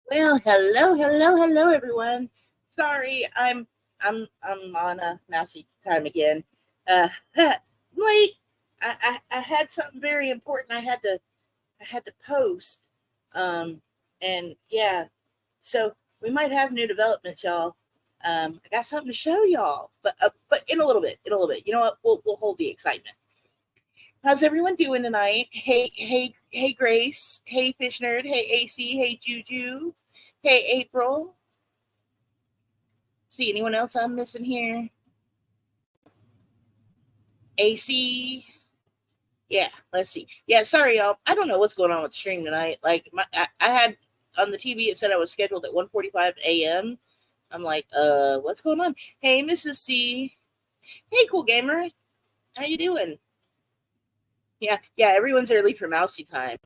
Well, hello, everyone. Sorry, I'm on a mousy time again. Uh, late. I had something very important. I had to post. Um, and yeah, so we might have new developments, y'all. I got something to show y'all, but in a little bit, You know what? We'll hold the excitement. How's everyone doing tonight? Hey, Grace. Hey, Fish Nerd. Hey, AC. Hey, Juju. Hey, April. See anyone else I'm missing here? AC. Yeah, let's see. Yeah, sorry, y'all. I don't know what's going on with the stream tonight. Like, I had on the TV, it said I was scheduled at 1:45 a.m. I'm like, what's going on? Hey, Mrs. C. Hey, cool gamer. How you doing? Yeah, everyone's early for mousy time.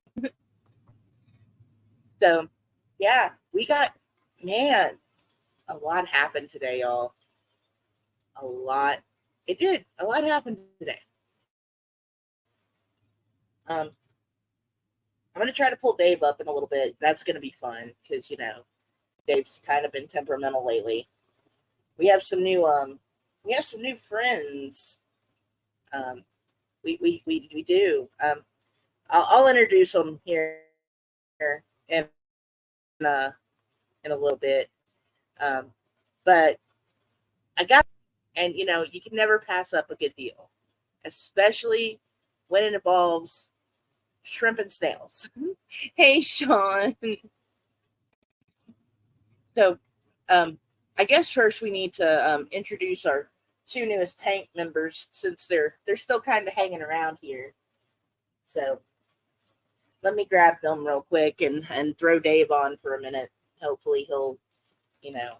So, yeah, we got, man, a lot happened today, y'all. A lot. It did. A lot happened today. Um, I'm gonna try to pull Dave up in a little bit. That's gonna be fun because Dave's kind of been temperamental lately. We have some new friends. Um, we do. I'll introduce them here in uh in a little bit. Um, but I got, and you can never pass up a good deal, especially when it involves shrimp and snails. Hey, Sean. So, um, I guess first we need to introduce our two newest tank members since they're still kind of hanging around here. So let me grab them real quick and throw Dave on for a minute. Hopefully you know,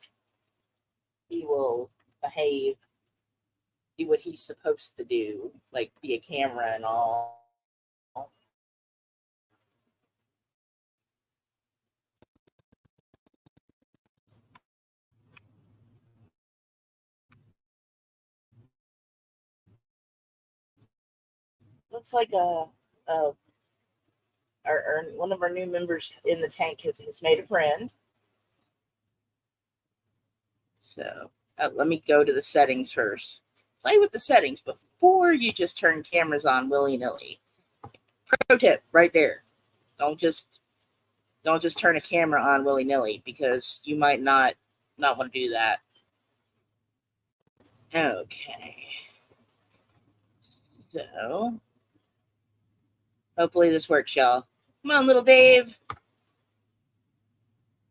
he will behave, do what he's supposed to do, like be a camera and all. Looks like a one of our new members in the tank has made a friend. So let me go to the settings first. Play with the settings before you just turn cameras on willy nilly. Pro tip right there. Don't just don't just turn a camera on willy nilly because you might not want to do that. Okay. So hopefully this works, y'all. Come on, little Dave.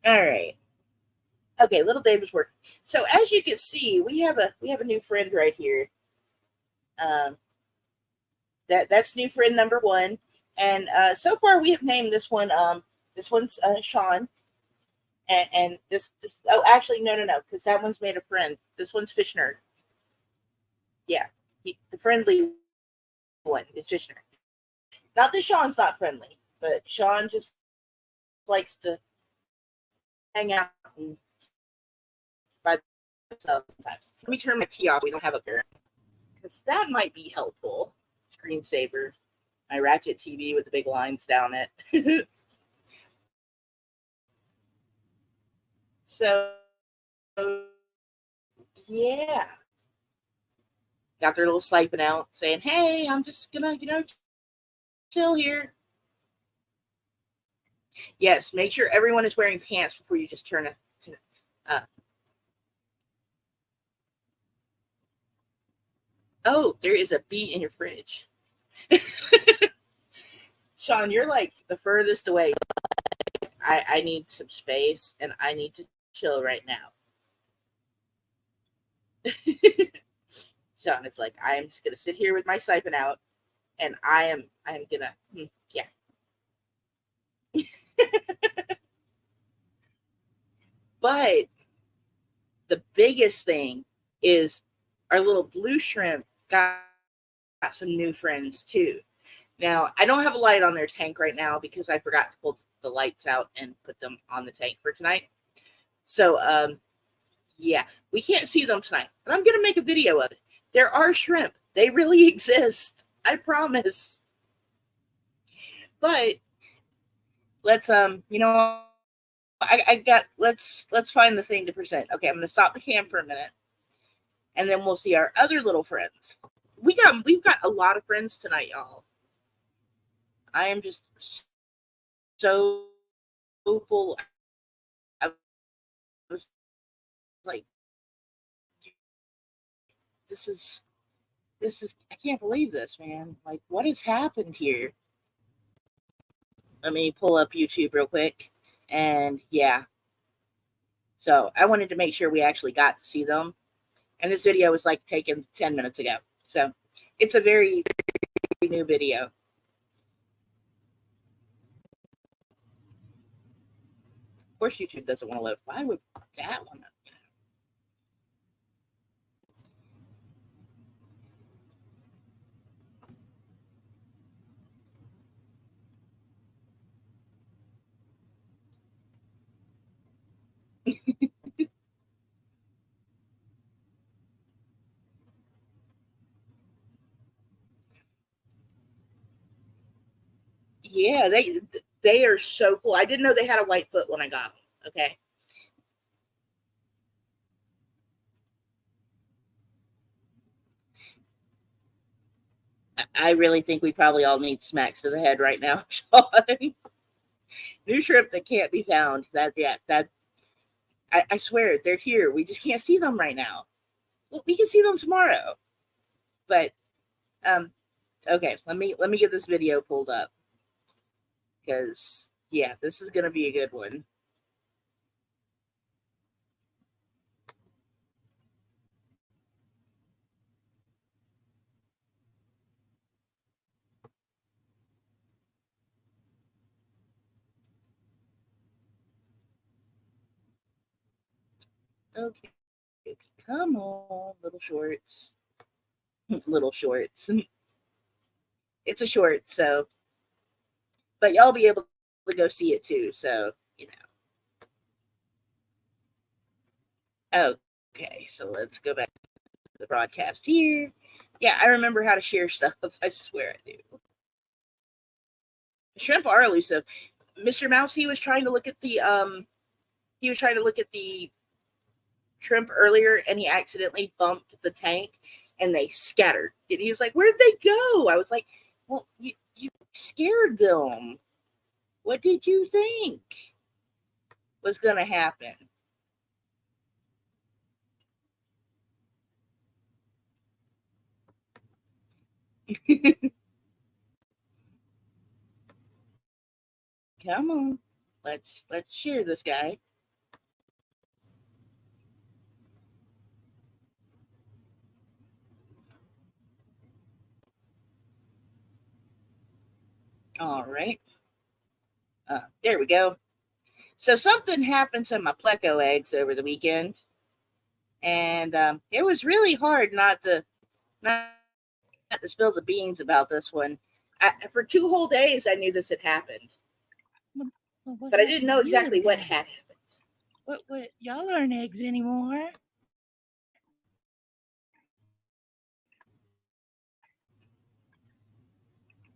All right. Okay, little Dave is working. So as you can see, we have a new friend right here. Um, that's new friend number one, and so far we have named this one. This one's Sean, and this. Oh, actually, no, because that one's made a friend. This one's Fish Nerd. Yeah, the friendly one is Fish Nerd. Not that Sean's not friendly, but Sean just likes to hang out and by themselves sometimes. Let me turn my T off. We don't have a girl because that might be helpful. Screensaver. My Ratchet TV with the big lines down it. So yeah, got their little siping out, saying, "Hey, I'm just gonna chill here." Yes, make sure everyone is wearing pants before you just turn it. Uh, oh, there is a bee in your fridge. Sean, you're like the furthest away. I need some space and I need to chill right now. Sean is like, I am just gonna sit here with my siphon out and I am gonna yeah. But the biggest thing is our little blue shrimp got some new friends too. Now, I don't have a light on their tank right now because I forgot to pull the lights out and put them on the tank for tonight. So, yeah, we can't see them tonight, but I'm going to make a video of it. There are shrimp. They really exist. I promise. But let's, you know I got. Let's find the thing to present. Okay, I'm gonna stop the cam for a minute, and then we'll see our other little friends. We've got a lot of friends tonight, y'all. I am just so full. I was like, this is I can't believe this, man. Like, what has happened here? Let me pull up YouTube real quick. And yeah. So I wanted to make sure we actually got to see them. And this video was like taken 10 minutes ago. So it's a very new video. Of course, YouTube doesn't want to load. Why would that one? Yeah, they are so cool. I didn't know they had a white foot when I got them. Okay. I really think we probably all need smacks to the head right now, Sean. New shrimp that can't be found. I swear they're here. We just can't see them right now. Well, we can see them tomorrow. But okay, let me get this video pulled up. Because yeah, this is gonna be a good one. Okay, come on, little shorts. Little shorts. It's a short, so but y'all be able to go see it too, so you know. Okay, so let's go back to the broadcast here. Yeah, I remember how to share stuff. I swear I do. Shrimp are elusive. Mr. Mouse, he was trying to look at the shrimp earlier, and he accidentally bumped the tank, and they scattered. And he was like, "Where'd they go?" I was like, "Well, you scared them. What did you think was going to happen?" Come on, let's share this guy. All right. There we go. So something happened to my pleco eggs over the weekend, and it was really hard not to spill the beans about this one. For 2 whole days, I knew this had happened, but I didn't know exactly what had happened. What? Y'all aren't eggs anymore.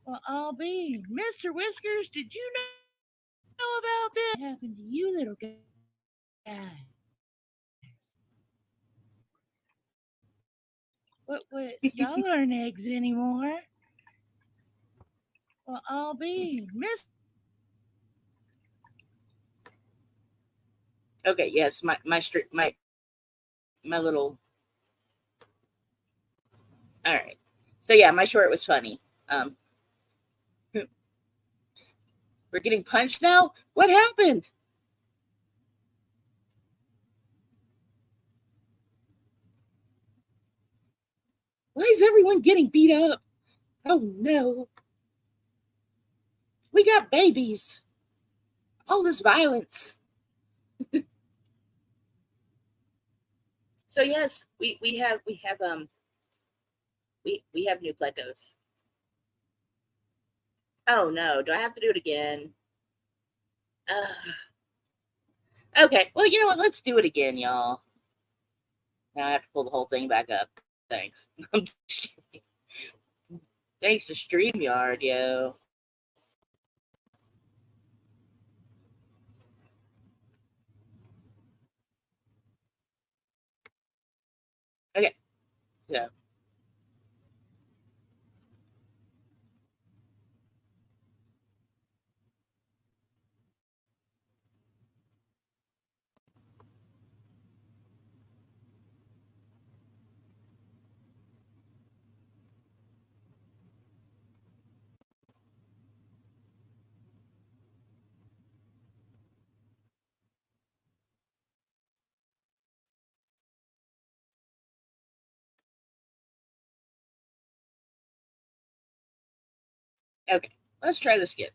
Well, I'll be. Mr. Whiskers, did you know about this? What happened to you, little guy? What? Y'all aren't eggs anymore. Well, I'll be. Okay, yes, my little. All right. So yeah, my short was funny. We're getting punched now? What happened? Why is everyone getting beat up? Oh no. We got babies. All this violence. So yes, we have we have new plecos. Oh no, do I have to do it again? Okay, well, you know what? Let's do it again, y'all. Now I have to pull the whole thing back up. Thanks. I'm just kidding. Thanks to StreamYard, yo. Yeah. Okay, let's try this again.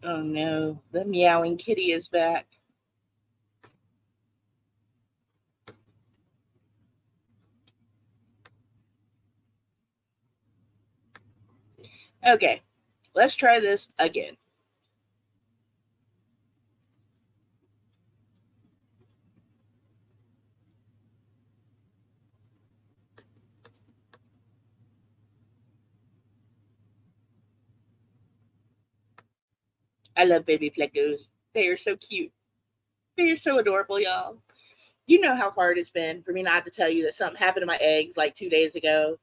Oh no, the meowing kitty is back. Okay, let's try this again. I love baby Plecos. They are so cute. They are so adorable, y'all. You know how hard it's been for me not to tell you that something happened to my eggs like 2 days ago.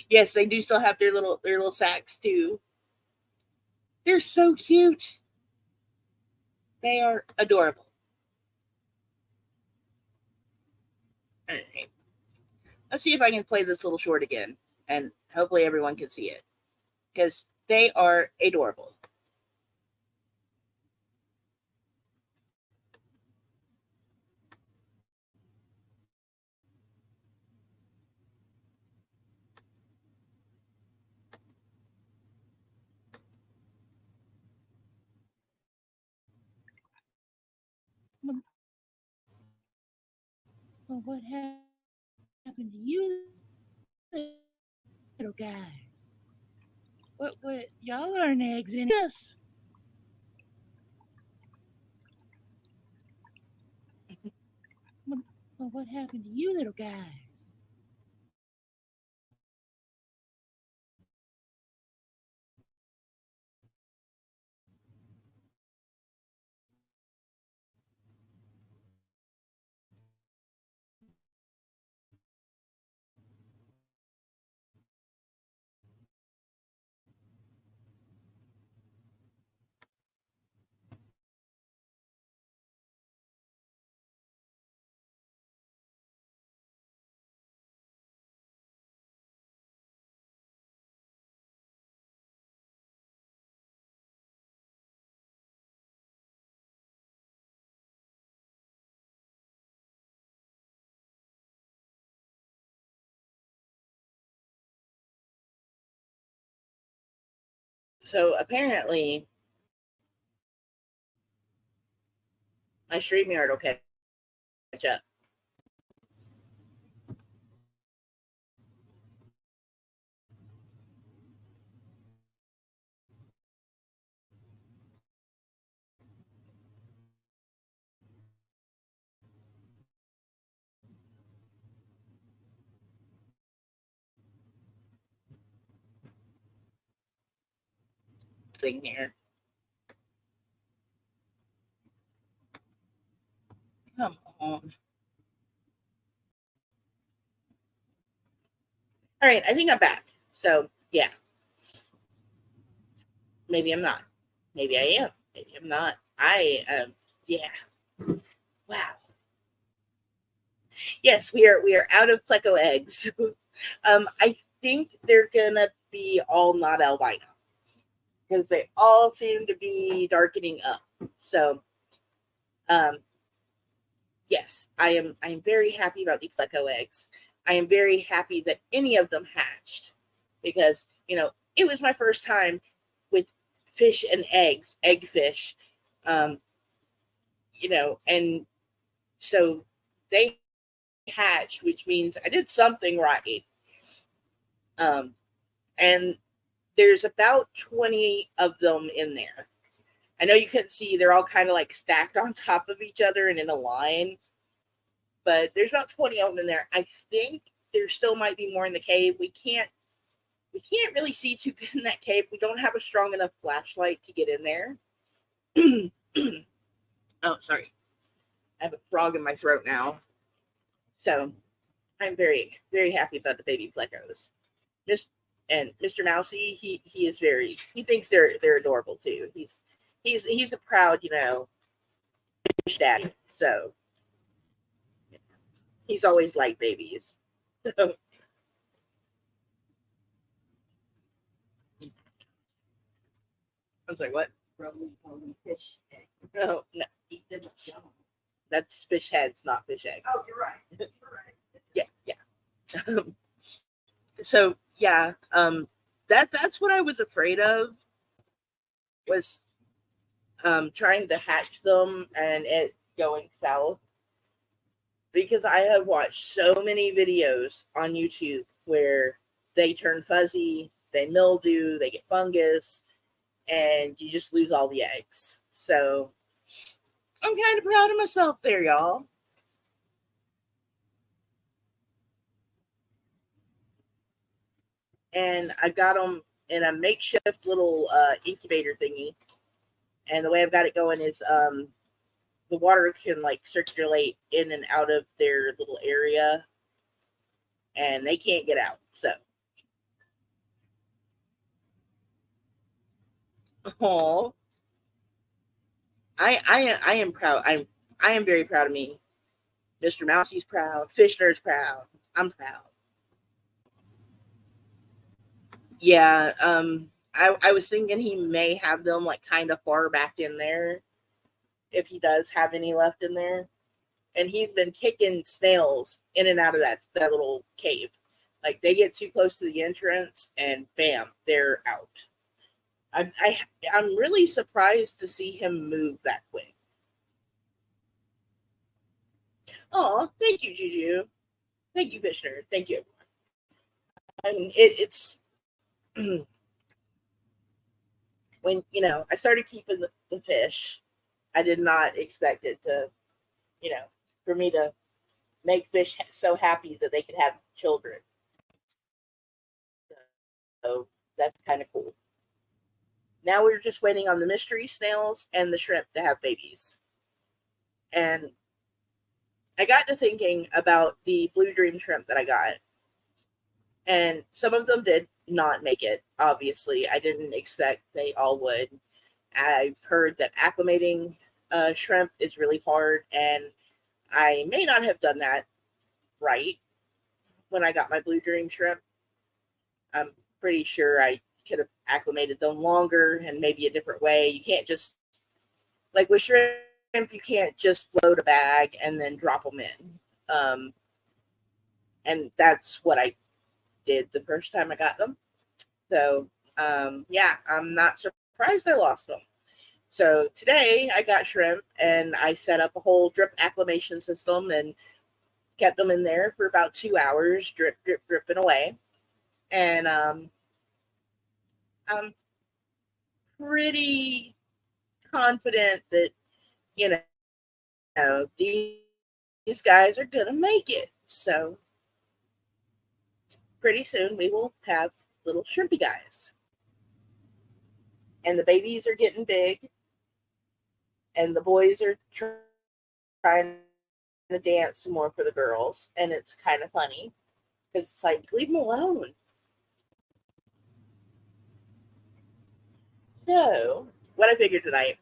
Yes, they do still have their little sacks too. They're so cute. They are adorable. All right. Let's see if I can play this little short again, and hopefully everyone can see it because they are adorable. Well, what happened to you little guys? What, y'all aren't eggs in us. Well, what happened to you little guys? So apparently, my StreamYard will catch up. Thing here. Come on. All right, I think I'm back. So yeah, maybe I'm not. Maybe I am. Maybe I'm not. Yeah. Wow. Yes, we are out of pleco eggs. I think they're gonna be all not albino because they all seem to be darkening up. So um, yes, I am very happy about the pleco eggs. I am very happy that any of them hatched because it was my first time with fish and eggs, egg fish, um, and so they hatched, which means I did something right. Um, and there's about 20 of them in there. I know you couldn't see; they're all kind of like stacked on top of each other and in a line, but there's about 20 of them in there. I think there still might be more in the cave. We can't really see too good in that cave. We don't have a strong enough flashlight to get in there. Oh, sorry. I have a frog in my throat now. So I'm very, very happy about the baby fleckos. Just and Mr. Mousy, he is very, he thinks they're adorable too. He's a proud, fish daddy. So he's always liked babies. So I'm sorry, what? Fish egg. No, no, Eat them young. that's fish heads, not fish eggs. Oh, you're right. You're right. Yeah. So yeah, that's what I was afraid of, was trying to hatch them and it going south, because I have watched so many videos on YouTube where they turn fuzzy, they mildew, they get fungus, and you just lose all the eggs. So I'm kind of proud of myself there, y'all. And I got them in a makeshift little incubator thingy. And the way I've got it going is the water can like circulate in and out of their little area, and they can't get out. So, oh, I am proud. I am very proud of me. Mr. Mousey's proud. Fishner's proud. I'm proud. Yeah. I was thinking he may have them like kind of far back in there, if he does have any left in there. And he's been kicking snails in and out of that little cave. Like they get too close to the entrance, and bam, they're out. I'm really surprised to see him move that quick. Oh, thank you, Juju. Thank you, Vishnu. Thank you, everyone. I mean, it's when I started keeping the fish, I did not expect it to, for me to make fish so happy that they could have children. So that's kind of cool. Now we're just waiting on the mystery snails and the shrimp to have babies. And I got to thinking about the blue dream shrimp that I got. And some of them did not make it. Obviously, I didn't expect they all would. I've heard that acclimating shrimp is really hard, and I may not have done that right when I got my blue dream shrimp. I'm pretty sure I could have acclimated them longer and maybe a different way. You can't just, like with shrimp, you can't just float a bag and then drop them in. And that's what I did the first time I got them. So, yeah, I'm not surprised I lost them. So today I got shrimp and I set up a whole drip acclimation system and kept them in there for about 2 hours, drip, drip, dripping away. And I'm pretty confident that, these guys are going to make it. So pretty soon we will have little shrimpy guys. And the babies are getting big. And the boys are trying to dance some more for the girls. And it's kind of funny because it's like, leave them alone. So, what I figured tonight.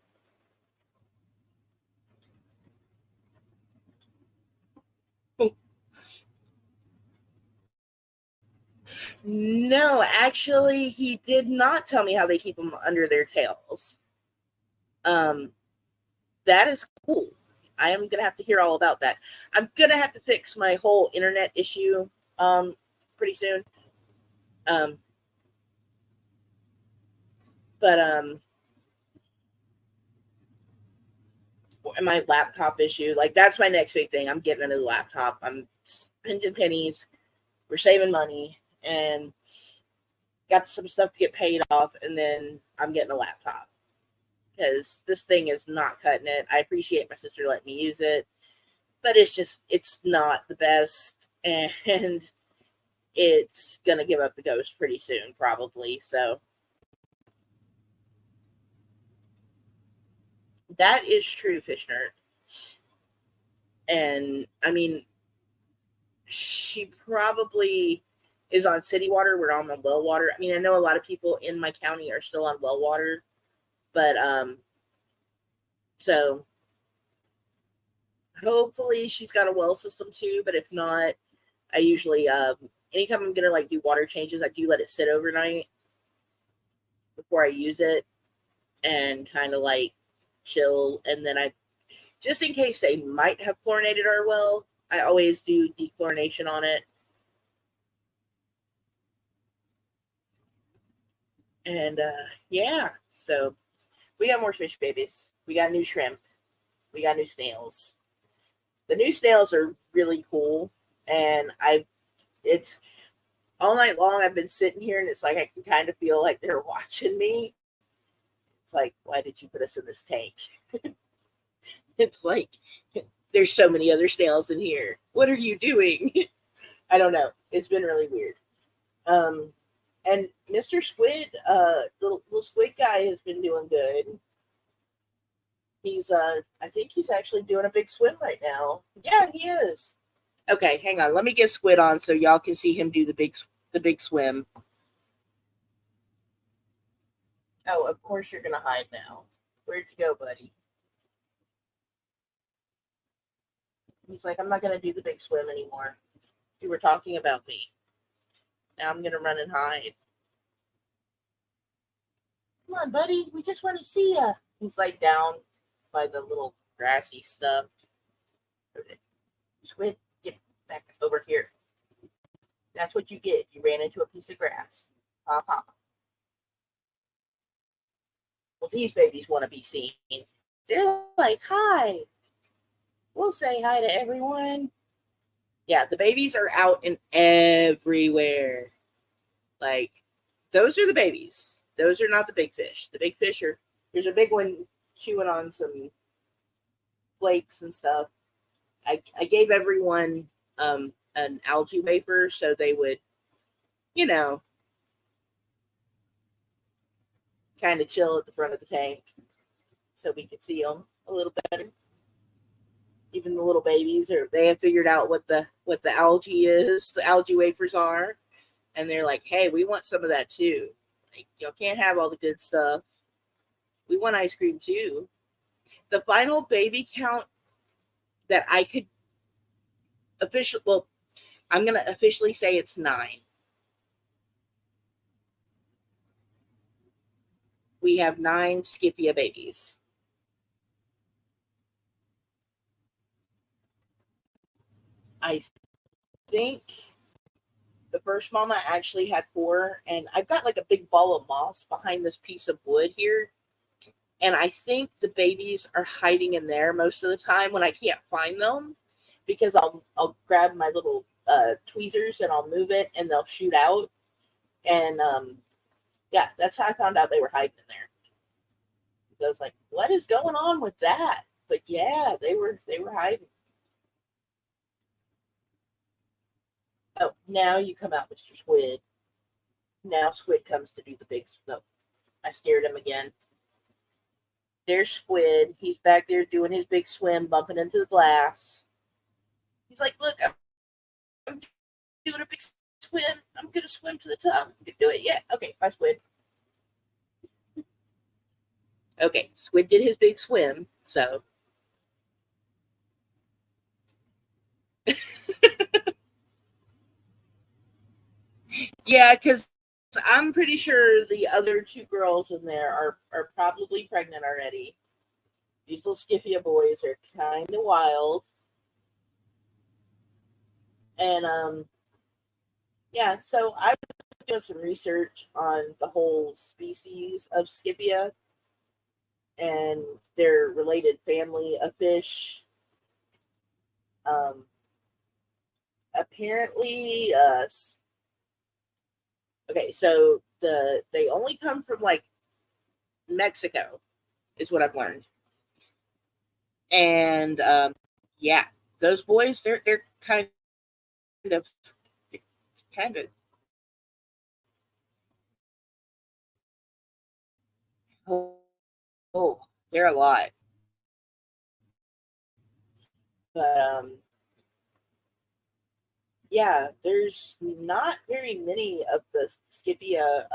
No, actually, he did not tell me how they keep them under their tails. That is cool. I am gonna have to hear all about that. I'm gonna have to fix my whole internet issue pretty soon. Um, but and my laptop issue, like that's my next big thing. I'm getting a new laptop. I'm spending pennies. We're saving money and got some stuff to get paid off, and then I'm getting a laptop because this thing is not cutting it. I appreciate my sister letting me use it, but it's not the best, and it's gonna give up the ghost pretty soon, probably. So That is true, Fish Nerd. And I mean, she probably is on city water. We're on the well water. I mean, I know a lot of people in my county are still on well water, but so hopefully she's got a well system too. But if not, I usually anytime I'm gonna like do water changes, I do let it sit overnight before I use it and kind of like chill, and then I just in case they might have chlorinated our well, I always do dechlorination on it. And yeah, so we got more fish babies. We got new shrimp. We got new snails. The new snails are really cool, and it's all night long. I've been sitting here, and it's like I can kind of feel like they're watching me. It's like, why did you put us in this tank? It's like there's so many other snails in here. What are you doing? I don't know. It's been really weird. And Mr. Squid, little squid guy has been doing good. He's I think he's actually doing a big swim right now. Yeah, he is. Okay, hang on. Let me get Squid on so y'all can see him do the big swim. Oh, of course you're gonna hide now. Where'd you go, buddy? He's like, I'm not gonna do the big swim anymore. You were talking about me. Now I'm gonna run and hide. Come on, buddy. We just want to see ya. He's like down by the little grassy stuff. Squid, get back over here. That's what you get. You ran into a piece of grass. Ha ha. Well, these babies want to be seen. They're like, hi. We'll say hi to everyone. Yeah, the babies are out and everywhere. Like, those are the babies. Those are not the big fish. The big fish are, there's a big one chewing on some flakes and stuff. I gave everyone an algae wafer so they would, you know, kind of chill at the front of the tank so we could see them a little better. Even the little babies they have figured out what the algae is, the algae wafers are, and they're like, hey, we want some of that too. Like, y'all can't have all the good stuff. We want ice cream too. The final baby count that I could I'm gonna officially say it's 9. We have 9 Scipia babies. I think the first mama actually had 4, and I've got like a big ball of moss behind this piece of wood here. And I think the babies are hiding in there most of the time when I can't find them, because I'll grab my little tweezers and I'll move it and they'll shoot out. And yeah, that's how I found out they were hiding in there. So I was like, what is going on with that? But yeah, they were hiding. Oh, now you come out, Mr. Squid. Now Squid comes to do the big. No, I scared him again. There's Squid. He's back there doing his big swim, bumping into the glass. He's like, look, I'm doing a big swim. I'm going to swim to the top. You can do it. Yeah. Okay. Bye, Squid. Okay. Squid did his big swim. So. Yeah, because I'm pretty sure the other 2 girls in there are probably pregnant already. These little Scipia boys are kind of wild. And yeah, so I was doing some research on the whole species of Scipia and their related family of fish. Apparently, okay, so they only come from like Mexico, is what I've learned. And yeah, those boys, they're kind of oh, they're a lot. But yeah, there's not very many of the Scipia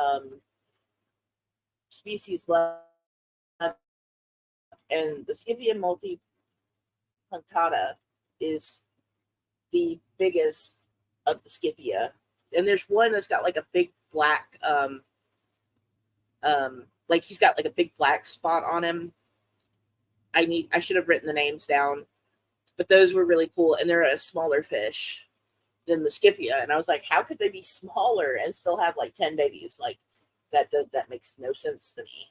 species left, and the Scipia multipunctata is the biggest of the Scipia. And there's one that's got like a big black like he's got like a big black spot on him. I should have written the names down, but those were really cool, and they're a smaller fish than the Scipia. And I was like, how could they be smaller and still have like 10 babies? Like that makes no sense to me.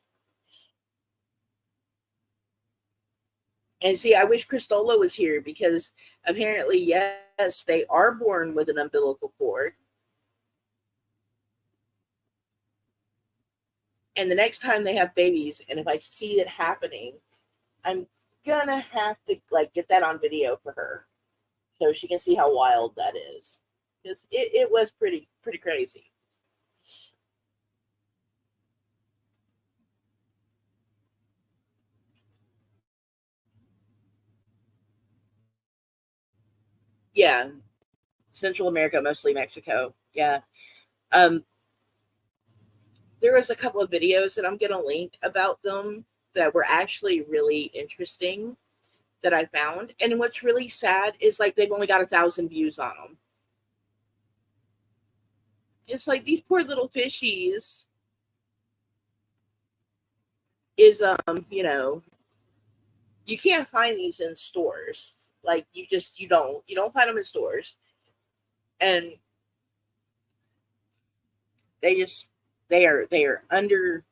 And see, I wish Cristola was here, because apparently, yes, they are born with an umbilical cord. And the next time they have babies, and if I see it happening, I'm gonna have to like get that on video for her, so she can see how wild that is. Because it was pretty crazy. Yeah, Central America, mostly Mexico. Yeah. Um, there was a couple of videos that I'm gonna link about them that were actually really interesting that I found. And what's really sad is like they've only got 1,000 views on them. It's like these poor little fishies is you can't find these in stores. Like you don't find them in stores. And they are under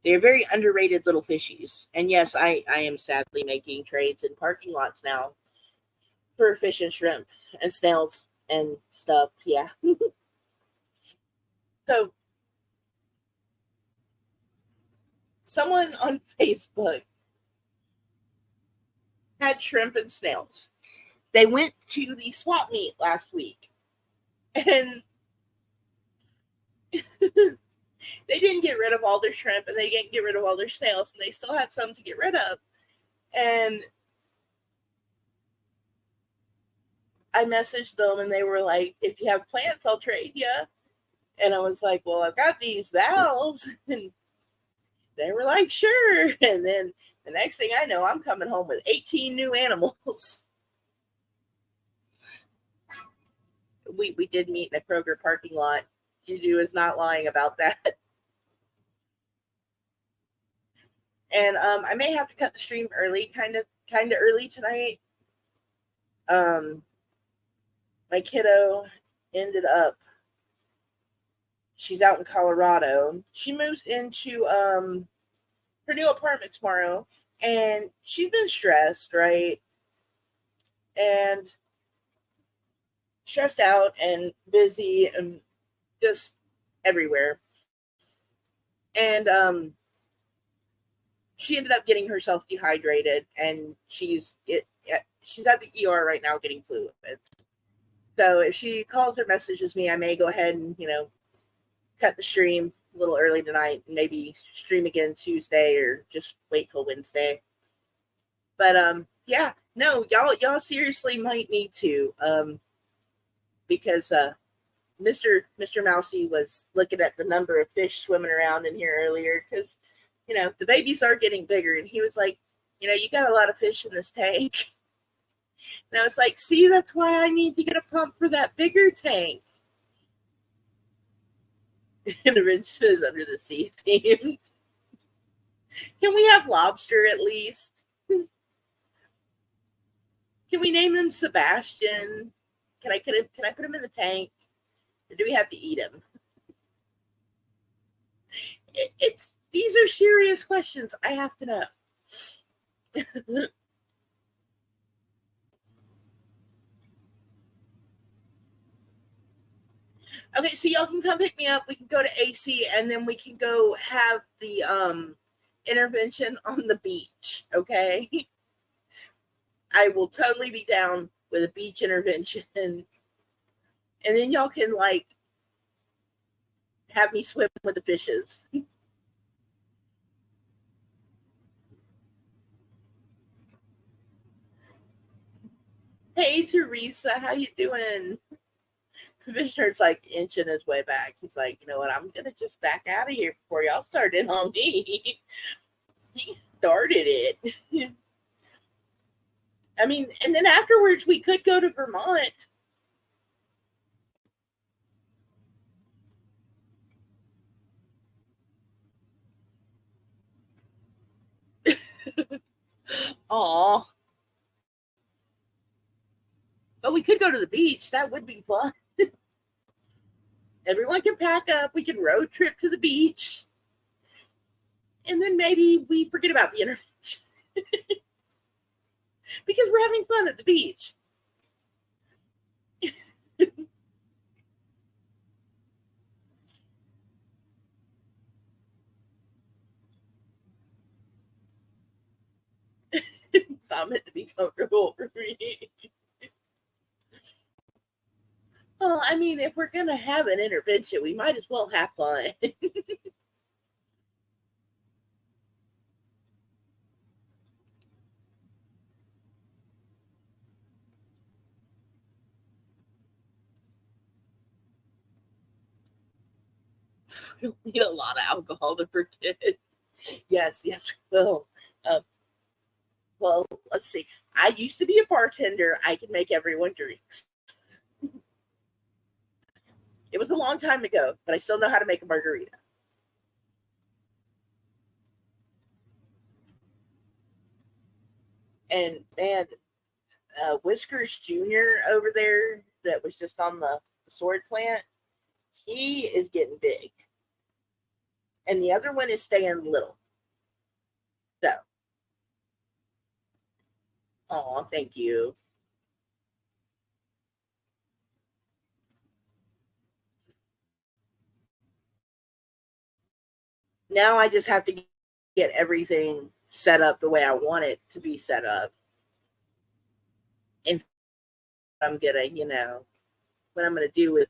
they are very underrated little fishies. And yes, I am sadly making trades in parking lots now for fish and shrimp and snails and stuff. Yeah. So someone on Facebook had shrimp and snails. They went to the swap meet last week, and they didn't get rid of all their shrimp, and they didn't get rid of all their snails, and they still had some to get rid of. And I messaged them, and they were like, if you have plants, I'll trade you. And I was like, well, I've got these valves. And they were like, sure. And then the next thing I know, I'm coming home with 18 new animals. We did meet in a Kroger parking lot. Juju is not lying about that. And I may have to cut the stream early, kind of early tonight. My kiddo ended up, she's out in Colorado. She moves into her new apartment tomorrow, and she's been stressed, right? And stressed out and busy and just everywhere. And she ended up getting herself dehydrated, and she's at the ER right now getting fluids. So if she calls or messages me, I may go ahead and cut the stream a little early tonight, and maybe stream again Tuesday, or just wait till Wednesday. But yeah, no, y'all seriously might need to, because Mr. Mousy was looking at the number of fish swimming around in here earlier, because the babies are getting bigger, and he was like, you got a lot of fish in this tank. And I was like, see, that's why I need to get a pump for that bigger tank. Intervention is under the sea themed. Can we have lobster at least? Can we name him Sebastian? Can I put him in the tank, or do we have to eat him? These are serious questions. I have to know. Okay, so y'all can come pick me up. We can go to AC, and then we can go have the intervention on the beach. Okay, I will totally be down with a beach intervention, and then y'all can have me swim with the fishes. Hey, Teresa, how you doing? Commissioner's like inching his way back. He's like, you know what? I'm gonna just back out of here before y'all start in on me. He started it. I mean, and then afterwards we could go to Vermont. Aw. But we could go to the beach. That would be fun. Everyone can pack up. We can road trip to the beach. And then maybe we forget about the intervention. Because we're having fun at the beach. It's not meant to be comfortable for me. Well, I mean, if we're going to have an intervention, we might as well have fun. We need a lot of alcohol to forget. Yes, yes, we will. Um, well, let's see. I used to be a bartender. I can make everyone drinks. It was a long time ago, but I still know how to make a margarita. And man, Whiskers Jr. over there that was just on the sword plant, he is getting big. And the other one is staying little. So, oh, thank you. Now I just have to get everything set up the way I want it to be set up. And I'm gonna, what I'm gonna do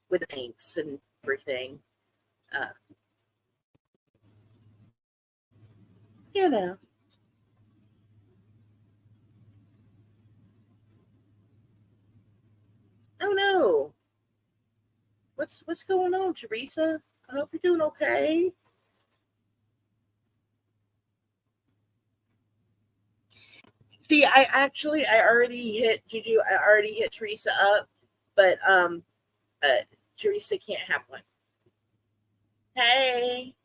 with inks and everything. Uh, you know. Oh no. What's going on, Teresa? I hope you're doing okay. See, I already hit Juju. I already hit Teresa up, but Teresa can't have one. Hey,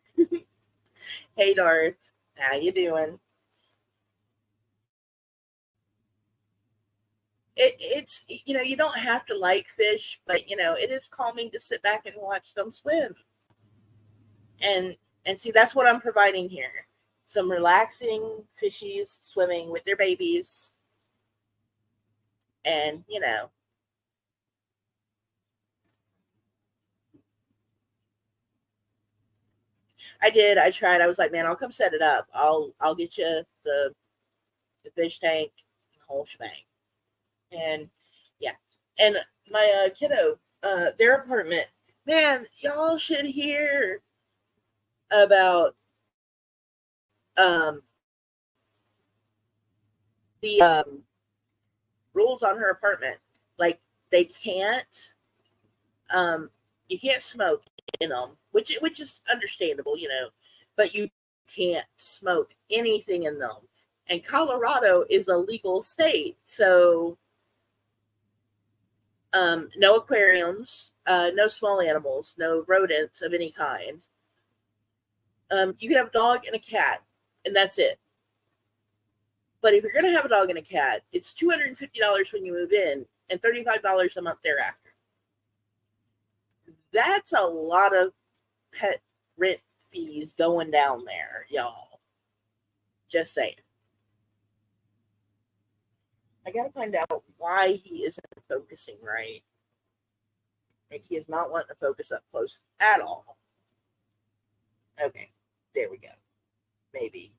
hey, Darth, how you doing? It's you don't have to like fish, but it is calming to sit back and watch them swim. And see, that's what I'm providing here. Some relaxing fishies swimming with their babies, and I did. I tried. I was like, man, I'll come set it up. I'll get you the fish tank, the whole shebang. And yeah, and my kiddo, their apartment, man, y'all should hear about um the rules on her apartment. Like they can't you can't smoke in them, which is understandable, but you can't smoke anything in them. And Colorado is a legal state, so no aquariums, no small animals, no rodents of any kind. You can have a dog and a cat, and that's it. But if you're going to have a dog and a cat, it's $250 when you move in and $35 a month thereafter. That's a lot of pet rent fees going down there, y'all. Just saying. I got to find out why he isn't focusing right. Like he is not wanting to focus up close at all. Okay, there we go. Maybe.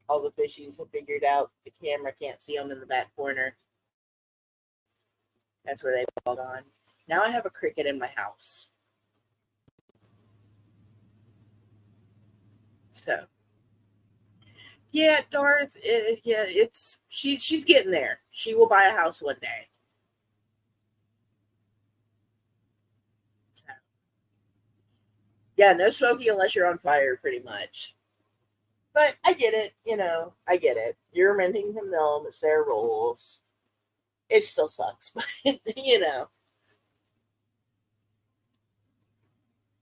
All the fishies have figured out the camera can't see them in the back corner. That's where they've all gone. Now I have a cricket in my house. So, Yeah, Darth. Yeah, she's getting there. She will buy a house one day. So, yeah, no smoking unless you're on fire, pretty much. But I get it. I get it. You're renting from them. It's their rules. It still sucks, but.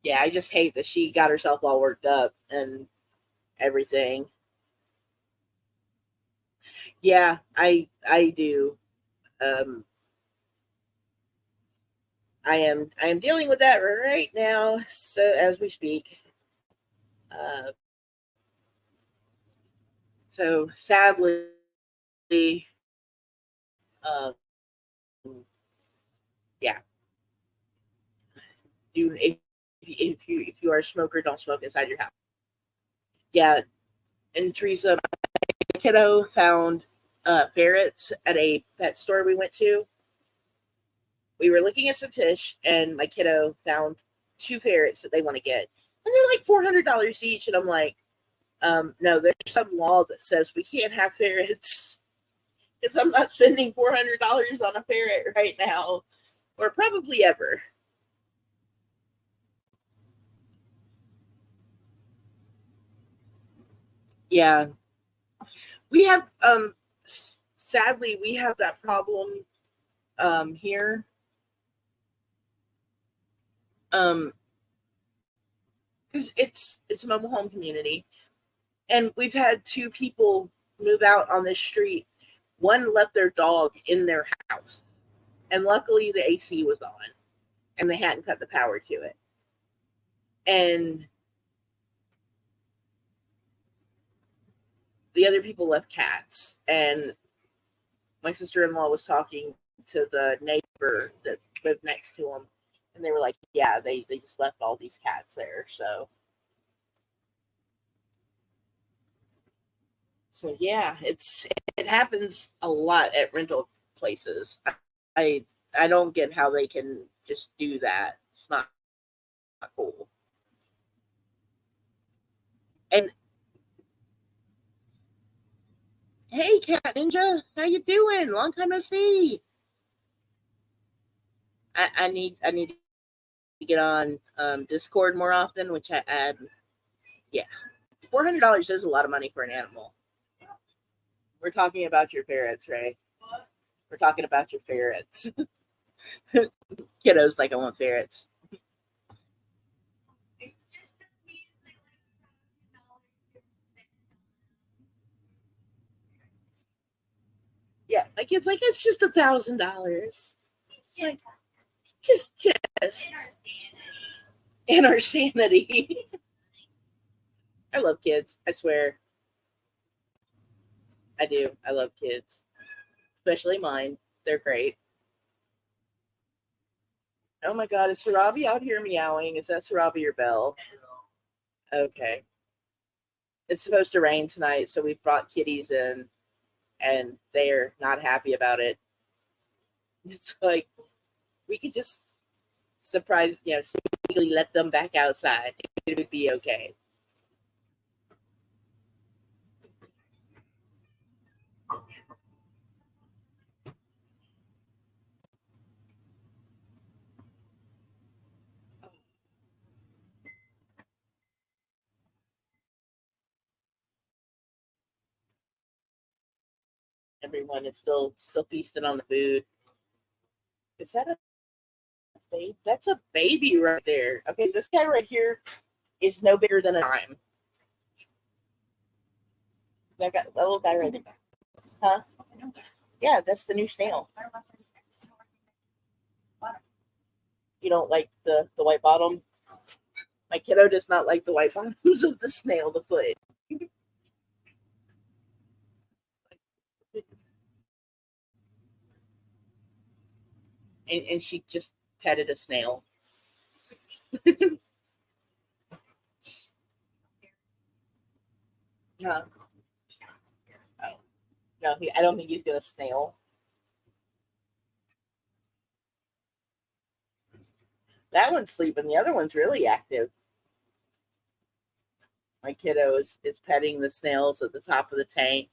Yeah, I just hate that she got herself all worked up and everything. Yeah, I do. Um, I am dealing with that right now. So as we speak, uh, so sadly, um, yeah, do if you are a smoker, don't smoke inside your house. Yeah, and Teresa, my kiddo found ferrets at a pet store we went to. We were looking at some fish, and my kiddo found two ferrets that they want to get, and they're like $400 each. And I'm like, no, there's some law that says we can't have ferrets because I'm not spending $400 on a ferret right now, or probably ever. Yeah, we have sadly we have that problem here. Um, because it's a mobile home community, and we've had two people move out on this street. One left their dog in their house, and luckily the AC was on, and they hadn't cut the power to it. And the other people left cats, and my sister-in-law was talking to the neighbor that lived next to them, and they were like, yeah, they just left all these cats there. So yeah, it happens a lot at rental places. I I don't get how they can just do that. It's not cool. And hey, Cat Ninja, how you doing? Long time no see. I need to get on Discord more often, which I add. Yeah, $400 is a lot of money for an animal. We're talking about your ferrets, right? We're talking about your ferrets. Kiddos like I want ferrets. It's just a piece like Yeah, my kid's like it's just $1,000. it's Like just just in our sanity. in our sanity. I love kids. I swear, I do. I love kids, especially mine. They're great. Oh my god, is Sarabi out here meowing? Is that Sarabi or Belle? Okay. It's supposed to rain tonight, so we've brought kitties in, and they're not happy about it. It's like we could just surprise, sneakily let them back outside. It would be okay. Everyone is still feasting on the food. Is that a baby? That's a baby right there. Okay, this guy right here is no bigger than a dime. That got that little guy right there. Huh? Yeah, that's the new snail. You don't like the white bottom? My kiddo does not like the white bottoms of the snail, the foot. And she just petted a snail. Huh? Oh, no, I don't think he's gonna snail. That one's sleeping. The other one's really active. My kiddo is petting the snails at the top of the tank.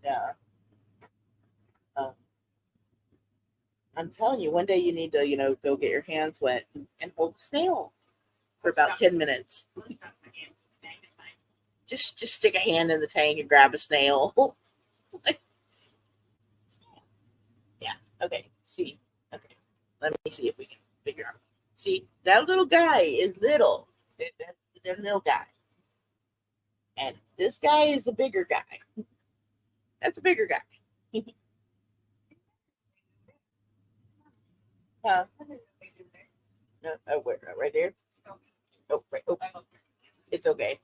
Yeah. Um, I'm telling you, one day you need to, go get your hands wet and hold the snail for about 10 minutes. Just stick a hand in the tank and grab a snail. Yeah. Okay. See. Okay. Let me see if we can figure out. See, that little guy is little. That little guy. And this guy is a bigger guy. That's a bigger guy. Huh? No, oh, where? Right there? Oh, right. Oh, it's okay.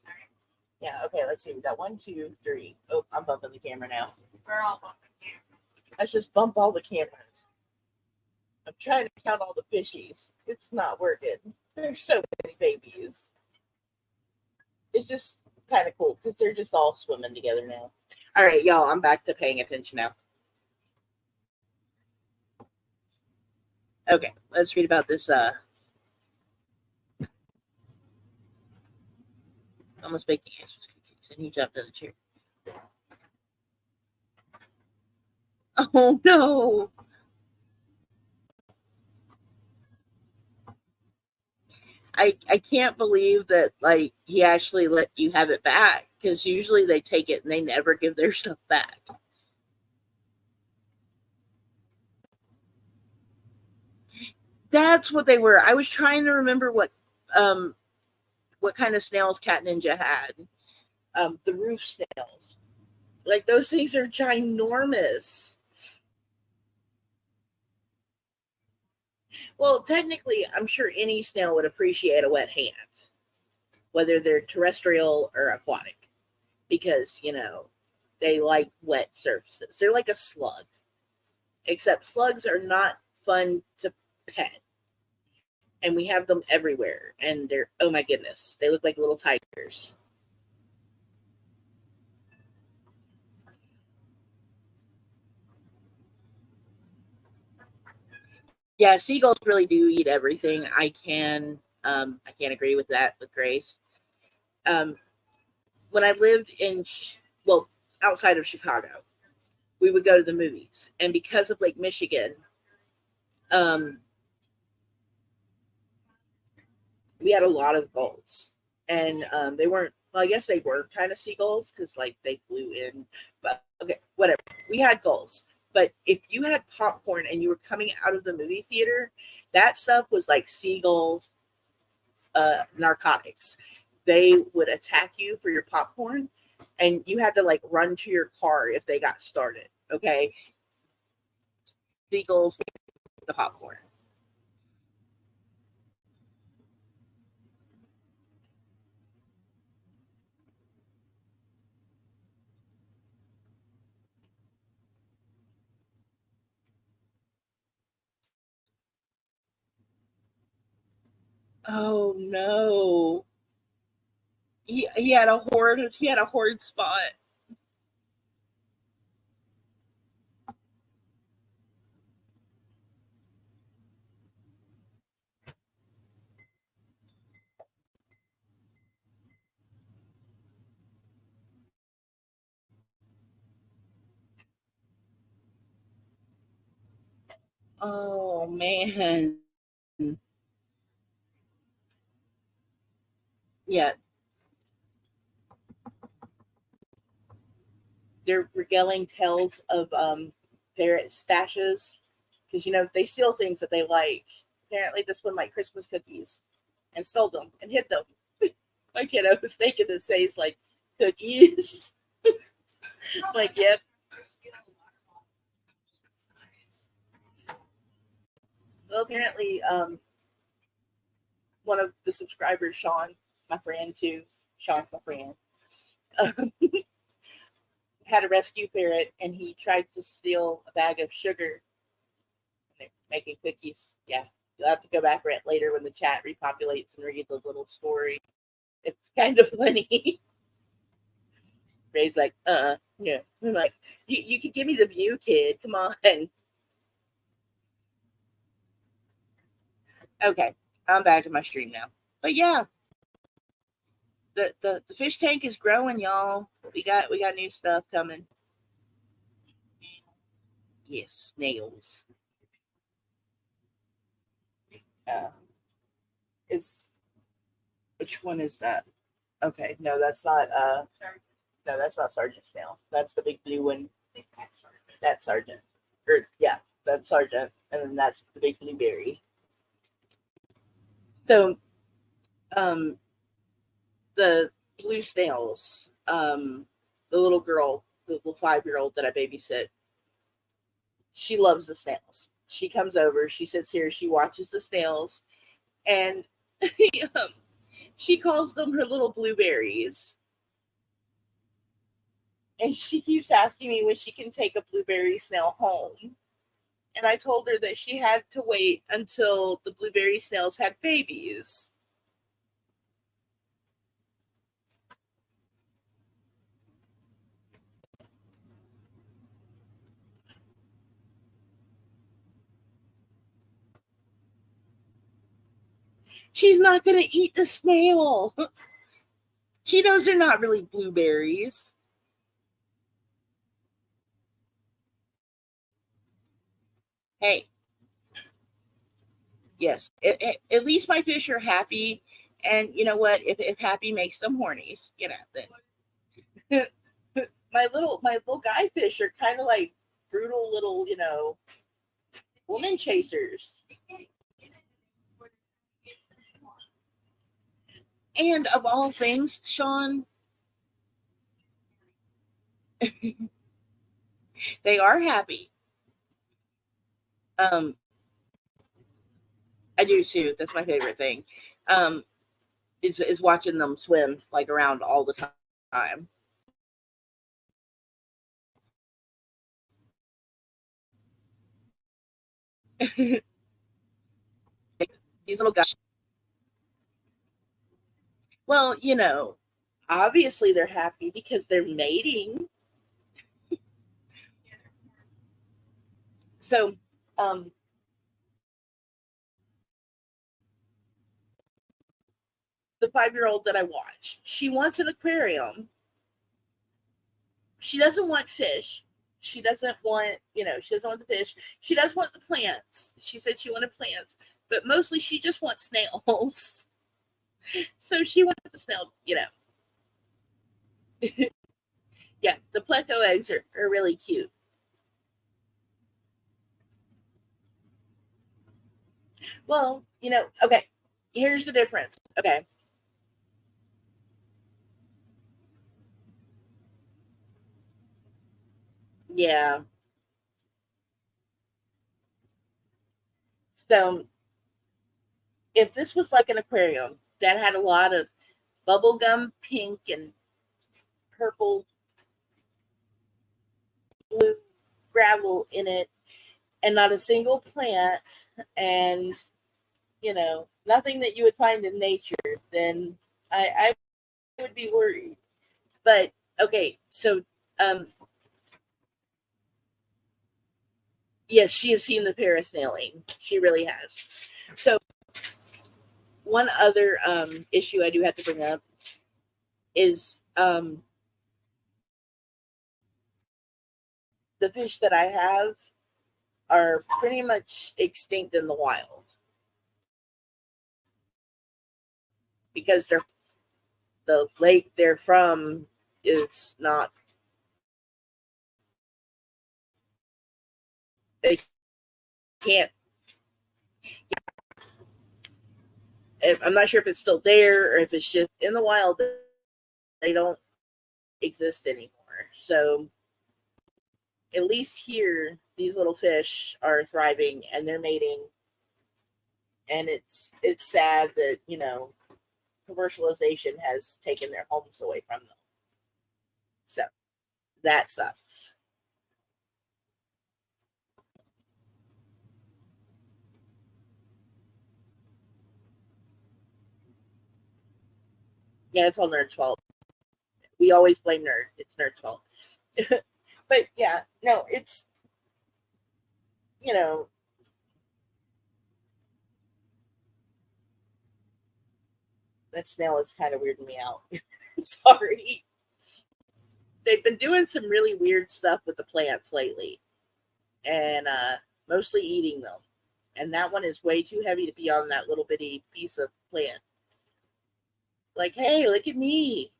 Yeah, okay, let's see. We got 1, 2, 3. Oh, I'm bumping the camera now. We're all bumping here. Let's just bump all the cameras. I'm trying to count all the fishies. It's not working. There's so many babies. It's just kind of cool because they're just all swimming together now. All right, y'all, I'm back to paying attention now. Okay, let's read about this. Almost baking Ashes cookies, and he jumped in the chair. Oh no! I can't believe that like he actually let you have it back because usually they take it and they never give their stuff back. That's what they were. I was trying to remember what kind of snails Cat Ninja had. The roof snails. Like those things are ginormous. Well, technically, I'm sure any snail would appreciate a wet hand, whether they're terrestrial or aquatic, because, they like wet surfaces. They're like a slug, except slugs are not fun to pet. And we have them everywhere. And they're, oh my goodness, they look like little tigers. Yeah, seagulls really do eat everything. I can't agree with that with Grace. When I lived outside of Chicago, we would go to the movies, and because of Lake Michigan, we had a lot of gulls, and they weren't. Well, I guess they were kind of seagulls because like they flew in, but okay, whatever. We had gulls, but if you had popcorn and you were coming out of the movie theater, that stuff was like seagulls, narcotics. They would attack you for your popcorn, and you had to like run to your car if they got started. Okay, seagulls, the popcorn. Oh no. He had a horde spot. Oh man. Yeah, they're regaling tales of ferret stashes because they steal things that they like. Apparently, this one liked Christmas cookies and stole them and hid them. My kiddo was making this face like cookies. Like, yep. Well, apparently, one of the subscribers, Sean, my friend too, Sean's my friend, had a rescue ferret and he tried to steal a bag of sugar. And they're making cookies. Yeah, you'll have to go back later when the chat repopulates and read the little story. It's kind of funny. Ray's like, no. I'm like, you can give me the view, kid. Come on. Okay, I'm back to my stream now. But yeah, the fish tank is growing, y'all. We got new stuff coming. Yes, snails. Uh, is which one is that? Okay, no, that's not. No, that's not Sergeant Snail. That's the big blue one. That's Sergeant. Or yeah, that's Sergeant, and then that's the big blueberry. So, um, the blue snails. The little girl, the little 5-year-old that I babysit, she loves the snails. She comes over, she sits here, she watches the snails, and um, she calls them her little blueberries. And she keeps asking me when she can take a blueberry snail home. And I told her that she had to wait until the blueberry snails had babies. She's not going to eat the snail. She knows they're not really blueberries. Hey, yes, at least my fish are happy. And you know what? If happy makes them hornies, then my little guy fish are kind of like brutal little, woman chasers. And of all things, Sean, they are happy. Um, I do too. That's my favorite thing. Um, is watching them swim like around all the time. These little guys. Well, obviously they're happy because they're mating. So, um, the 5-year-old that I watch, she wants an aquarium. She doesn't want fish. She doesn't want, she doesn't want the fish. She does want the plants. She said she wanted plants, but mostly she just wants snails. So she wants a snail. Yeah, the pleco eggs are really cute. Well, okay, here's the difference. Okay. Yeah. So if this was like an aquarium that had a lot of bubblegum pink and purple, blue gravel in it, and not a single plant, and nothing that you would find in nature, then I would be worried. But okay, so um, yes, she has seen the parasnailing. She really has. So one other issue I do have to bring up is the fish that I have are pretty much extinct in the wild because the lake they're from is not. They can't. I'm not sure if it's still there or if it's just in the wild. They don't exist anymore. So at least here, these little fish are thriving and they're mating. And it's sad that commercialization has taken their homes away from them. So that sucks. Yeah, it's all Nerd's fault. we always blame Nerd. It's Nerd's fault. But yeah, no, it's, you know, that snail is kind of weirding me out. Sorry. They've been doing some really weird stuff with the plants lately, and mostly eating them. And that one is way too heavy to be on that little bitty piece of plant. Like, hey, look at me.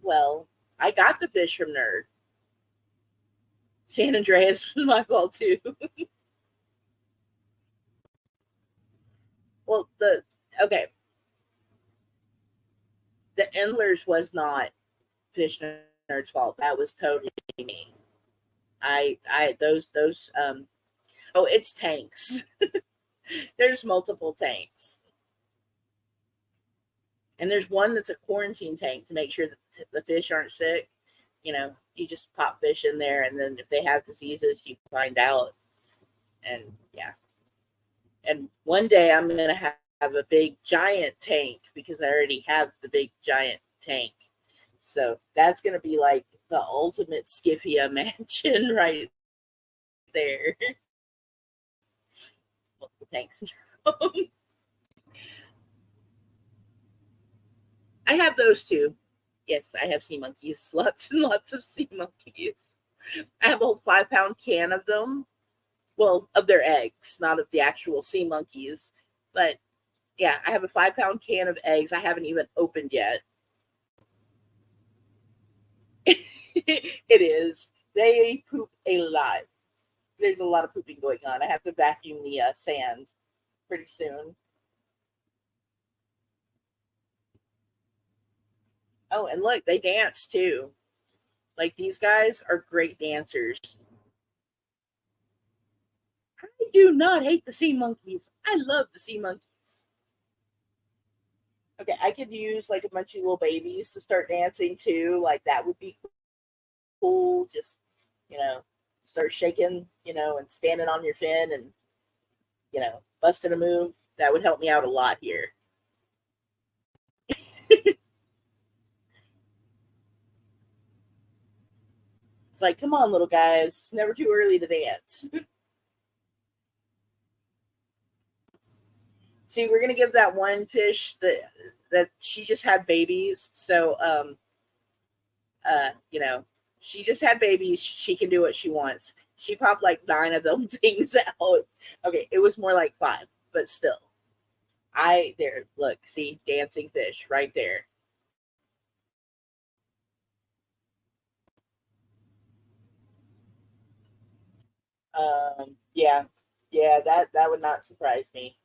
Well, I got the fish from Nerd. San Andreas was my fault too. Well, okay, the Endlers was not Fish Nerd's fault. That was totally me. Those oh, it's tanks. There's multiple tanks. And there's one that's a quarantine tank to make sure that the fish aren't sick. You know, you just pop fish in there, and then if they have diseases, you find out. And yeah. And one day I'm going to have a big giant tank because I already have the big giant tank. So that's going to be like the ultimate Skiffia mansion right there. Multiple tanks. I have those too. Yes, I have sea monkeys. Lots and lots of sea monkeys. I have a whole 5-pound can of them. Well, of their eggs, not of the actual sea monkeys. But yeah, I have a 5-pound can of eggs I haven't even opened yet. It is. They poop a lot. There's a lot of pooping going on. I have to vacuum the sand pretty soon. Oh, and look, they dance too. Like, these guys are great dancers. I do not hate the sea monkeys. I love the sea monkeys. Okay, I could use like a bunch of little babies to start dancing too. Like, that would be cool. Just, you know, start shaking, and standing on your fin and, busting a move. That would help me out a lot here. It's like, come on, little guys. It's never too early to dance. See, we're gonna give that one fish that she just had babies. So, she just had babies. She can do what she wants. She popped like 9 of them things out. Okay, it was more like 5, but still. Look, see, dancing fish right there. Yeah, that would not surprise me.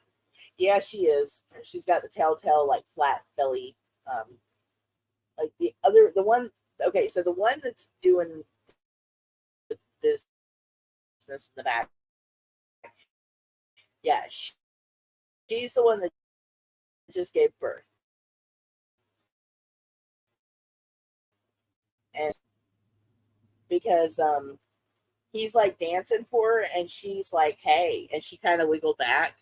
Yeah, she is. She's got the telltale like flat belly. Like the one. Okay, so the one that's doing the business in the back. Yeah, she's the one that just gave birth, and because he's like dancing for her, and she's like, "Hey," and she kind of wiggled back.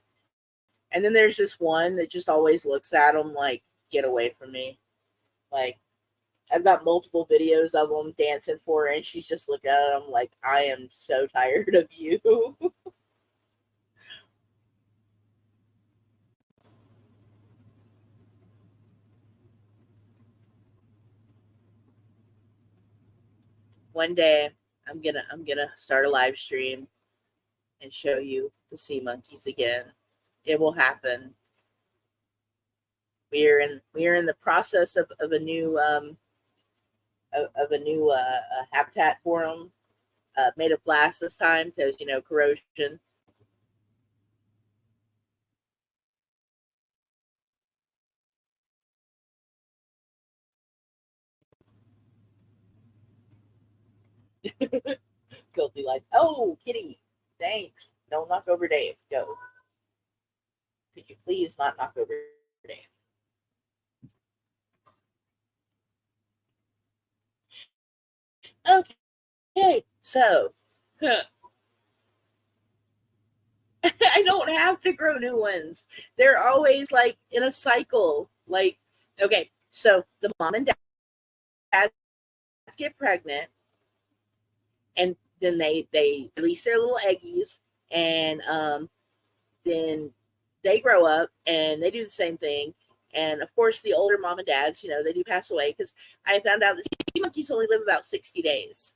And then there's this one that just always looks at him like, "Get away from me!" Like, I've got multiple videos of them dancing for her, and she's just looking at him like, "I am so tired of you." One day, I'm gonna start a live stream and show you the sea monkeys again. It will happen. We are in the process of a new habitat for them, made of glass this time because corrosion. Filthy life. Oh, kitty, thanks. Don't knock over Dave. Go. Could you please not knock over Dave? Okay, so I don't have to grow new ones. They're always like in a cycle. Like, okay, so the mom and dad get pregnant, and then they release their little eggies, and then they grow up and they do the same thing. And of course, the older mom and dads, they do pass away, because I found out that sea monkeys only live about 60 days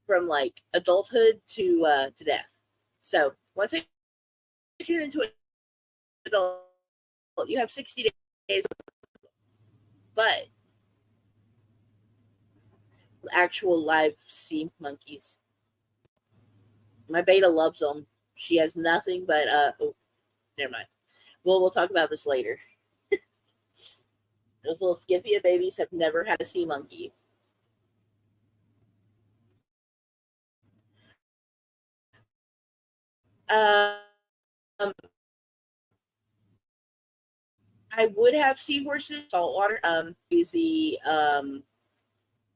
from like adulthood to death. So once they turn into an adult, you have 60 days. But actual live sea monkeys, my beta loves them. She has nothing but oh, never mind. We'll talk about this later. Those little Skiffia babies have never had a sea monkey. Um, I would have seahorses, saltwater. Easy,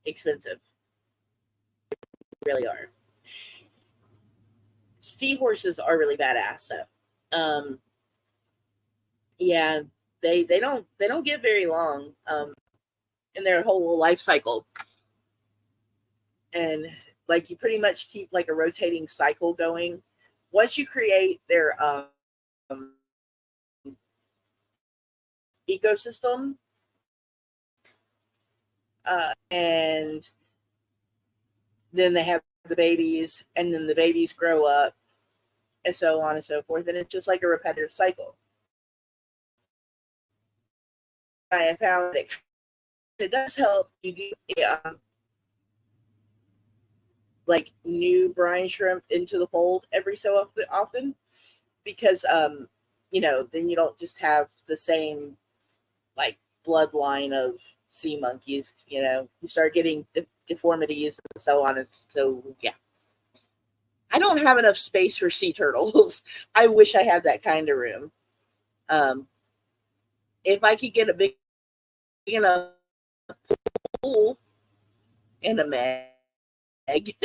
expensive. They really are. Seahorses are really badass. So, yeah, they don't get very long in their whole life cycle, and like you pretty much keep like a rotating cycle going. Once you create their ecosystem, and then they have the babies, and then the babies grow up, and so on and so forth, and it's just like a repetitive cycle. I have found it does help you get like new brine shrimp into the fold every so often, because then you don't just have the same like bloodline of sea monkeys. You start getting deformities and so on, and so yeah. I don't have enough space for sea turtles. I wish I had that kind of room. um if I could get a big enough pool and a meg.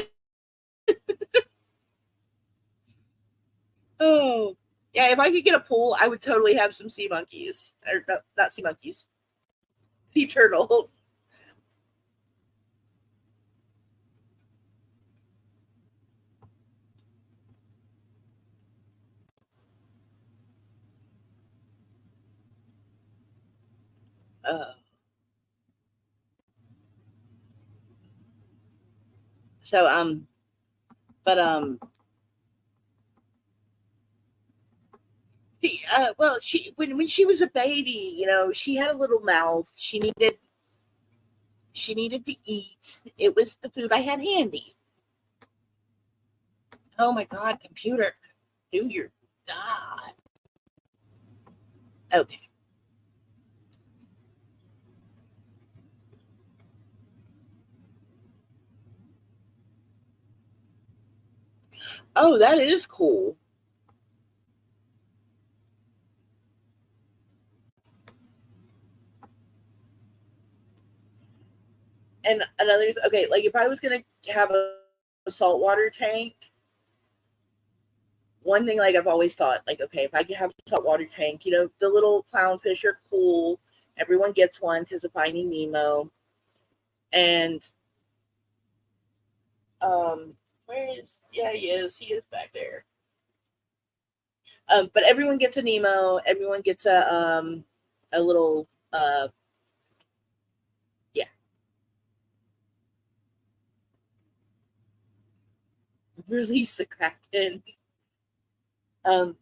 Oh, yeah, if I could get a pool, I would totally have some sea monkeys. Or no, not sea monkeys, sea turtles. Uh, so but well, she when she was a baby, she had a little mouth. She needed to eat. It was the food I had handy. Oh my God, computer, do your God. Okay. Oh, that is cool. And another, okay, like if I was gonna have a saltwater tank, one thing like I've always thought, like, okay, if I could have a saltwater tank, the little clownfish are cool. Everyone gets one because of Finding Nemo. And where is, yeah, he is. He is back there. But everyone gets a Nemo. Everyone gets a little yeah. Release the Kraken. Um,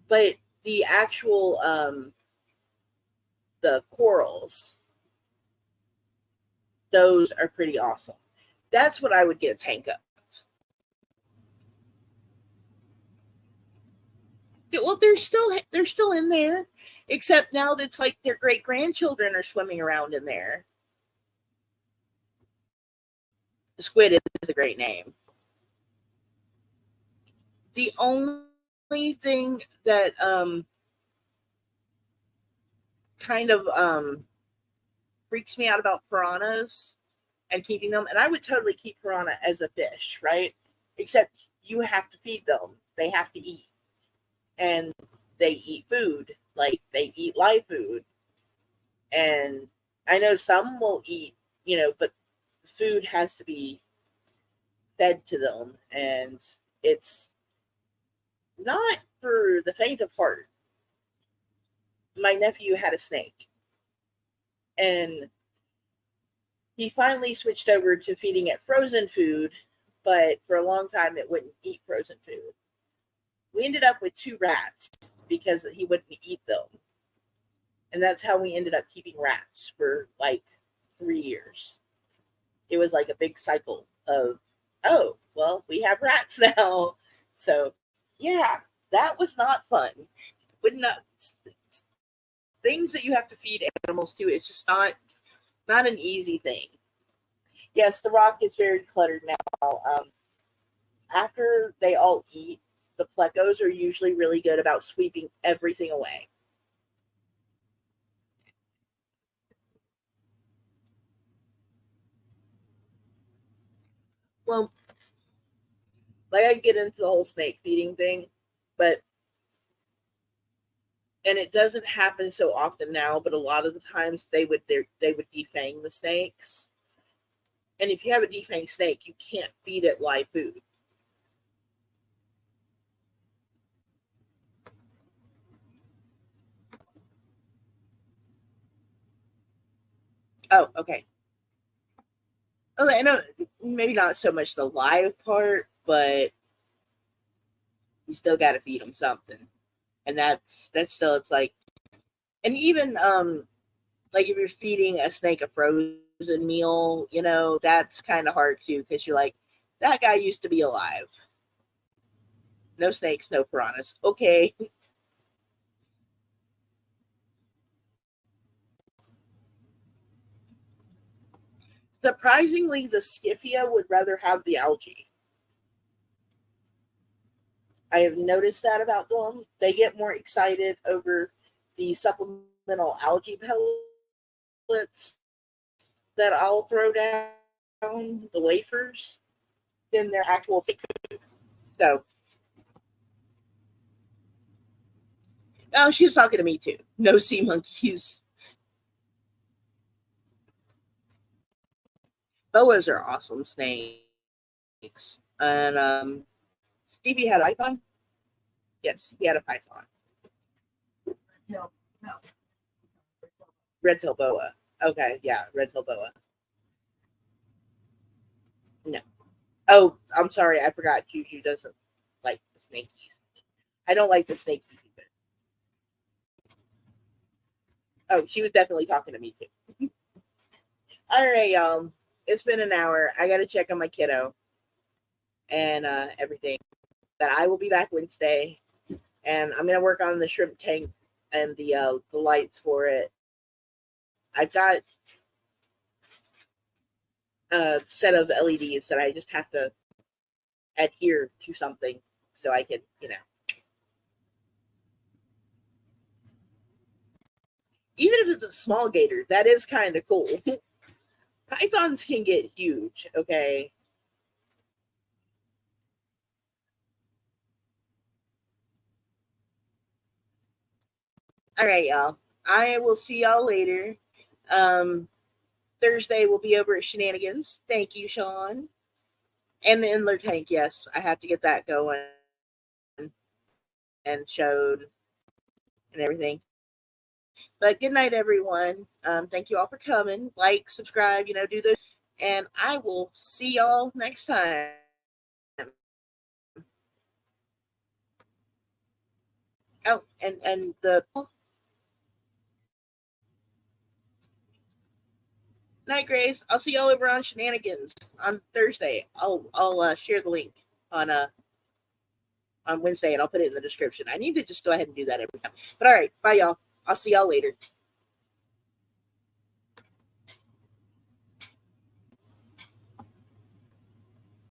but the actual the corals, those are pretty awesome. That's what I would get a tank of. Well, they're still in there, except now that's like their great grandchildren are swimming around in there. Squid is a great name. The only thing that kind of freaks me out about piranhas and keeping them, and I would totally keep piranha as a fish, right? Except you have to feed them. They have to eat. And they eat food, like they eat live food. And I know some will eat, but food has to be fed to them. And it's not for the faint of heart. My nephew had a snake. And he finally switched over to feeding it frozen food, but for a long time it wouldn't eat frozen food. We ended up with 2 rats because he wouldn't eat them. And that's how we ended up keeping rats for like 3 years. It was like a big cycle of, oh, well, we have rats now. So, yeah, that was not fun. Would not things that you have to feed animals to, it's just not an easy thing. Yes, the rock is very cluttered now. After they all eat, the plecos are usually really good about sweeping everything away. Well, like I get into the whole snake feeding thing, and it doesn't happen so often now, but a lot of the times they would defang the snakes. And if you have a defanged snake, you can't feed it live food. Oh, okay. Oh, I know maybe not so much the live part, but you still got to feed them something, and that's still, it's like, and even like if you're feeding a snake a frozen meal, that's kind of hard too, because you're like, that guy used to be alive. No snakes, no piranhas. Okay. Surprisingly, the Scyphia would rather have the algae. I have noticed that about them. They get more excited over the supplemental algae pellets that I'll throw down, the wafers, than their actual food. So, oh, she was talking to me too. No sea monkeys. Boas are awesome snakes. And Stevie had a python. Yes, he had a python. No, no. Red-tailed boa. Okay, yeah, red-tailed boa. No. Oh, I'm sorry, I forgot. Juju doesn't like the snakies. I don't like the snakies either. Oh, she was definitely talking to me too. All right, y'all. It's been an hour. I gotta check on my kiddo and everything. But I will be back Wednesday, and I'm gonna work on the shrimp tank and the lights for it. I've got a set of LEDs that I just have to adhere to something so I can, even if it's a small gator, that is kind of cool. Pythons can get huge, okay? All right, y'all. I will see y'all later. Thursday will be over at Shenanigans. Thank you, Sean. And the Inler tank, yes. I have to get that going and showed and everything. But good night, everyone. Thank you all for coming. Like, subscribe, do the, and I will see y'all next time. Oh, and the night, Grace. I'll see y'all over on Shenanigans on Thursday. I'll share the link on Wednesday, and I'll put it in the description. I need to just go ahead and do that every time. But all right, bye, y'all. I'll see y'all later.